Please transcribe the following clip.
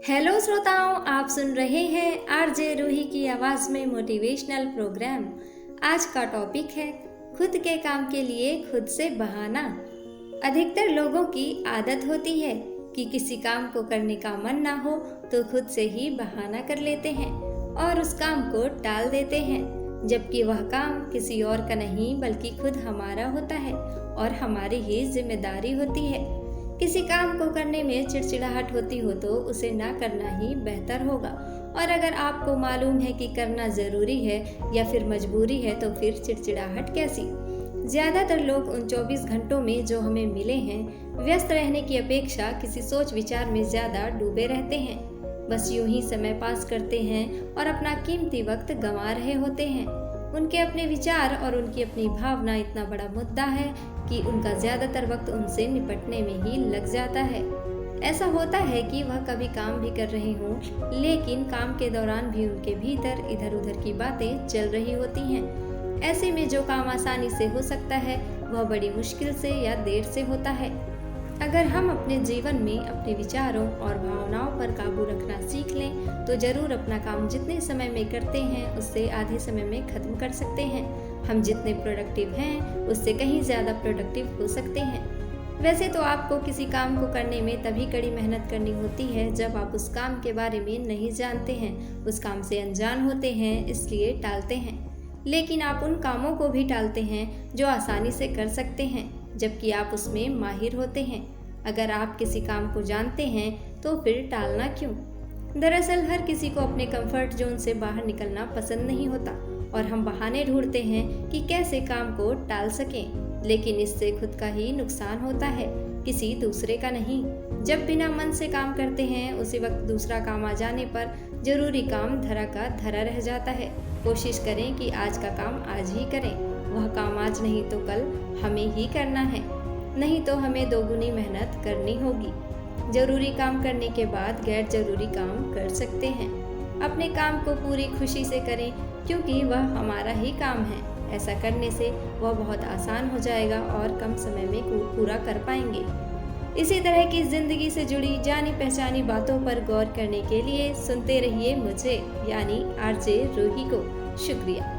Hello श्रोताओं, आप सुन रहे हैं आरजे रूही की आवाज़ में मोटिवेशनल प्रोग्राम। आज का टॉपिक है खुद के काम के लिए खुद से बहाना। अधिकतर लोगों की आदत होती है कि किसी काम को करने का मन ना हो तो खुद से ही बहाना कर लेते हैं और उस काम को टाल देते हैं, जबकि वह काम किसी और का नहीं बल्कि खुद हमारा होता है और हमारी ही जिम्मेदारी होती है। किसी काम को करने में चिड़चिड़ाहट होती हो तो उसे ना करना ही बेहतर होगा, और अगर आपको मालूम है कि करना ज़रूरी है या फिर मजबूरी है तो फिर चिड़चिड़ाहट कैसी। ज़्यादातर लोग उन 24 घंटों में जो हमें मिले हैं व्यस्त रहने की अपेक्षा किसी सोच विचार में ज़्यादा डूबे रहते हैं। बस यूं ही समय पास करते हैं और अपना कीमती वक्त गंवा रहे होते हैं। उनके अपने विचार और उनकी अपनी भावना इतना बड़ा मुद्दा है कि उनका ज़्यादातर वक्त उनसे निपटने में ही लग जाता है। ऐसा होता है कि वह कभी काम भी कर रहे हों लेकिन काम के दौरान भी उनके भीतर इधर उधर की बातें चल रही होती हैं। ऐसे में जो काम आसानी से हो सकता है वह बड़ी मुश्किल से या देर से होता है। अगर हम अपने जीवन में अपने विचारों और भावनाओं पर काबू रखना सीख लें तो जरूर अपना काम जितने समय में करते हैं उससे आधे समय में ख़त्म कर सकते हैं। हम जितने प्रोडक्टिव हैं उससे कहीं ज़्यादा प्रोडक्टिव हो सकते हैं। वैसे तो आपको किसी काम को करने में तभी कड़ी मेहनत करनी होती है जब आप उस काम के बारे में नहीं जानते हैं, उस काम से अनजान होते हैं, इसलिए टालते हैं। लेकिन आप उन कामों को भी टालते हैं जो आसानी से कर सकते हैं, जबकि आप उसमें माहिर होते हैं। अगर आप किसी काम को जानते हैं तो फिर टालना क्यों? दरअसल हर किसी को अपने कंफर्ट जोन से बाहर निकलना पसंद नहीं होता और हम बहाने ढूंढते हैं कि कैसे काम को टाल सकें, लेकिन इससे खुद का ही नुकसान होता है, किसी दूसरे का नहीं। जब बिना मन से काम करते हैं उसी वक्त दूसरा काम आ जाने पर जरूरी काम धरा का धरा रह जाता है। कोशिश करें कि आज का काम आज ही करें। वह काम आज नहीं तो कल हमें ही करना है, नहीं तो हमें दोगुनी मेहनत करनी होगी। जरूरी काम करने के बाद गैर जरूरी काम कर सकते हैं। अपने काम को पूरी खुशी से करें क्योंकि वह हमारा ही काम है। ऐसा करने से वह बहुत आसान हो जाएगा और कम समय में पूरा कर पाएंगे। इसी तरह की जिंदगी से जुड़ी जानी पहचानी बातों पर गौर करने के लिए सुनते रहिए मुझे यानी आरजे रूही को। शुक्रिया।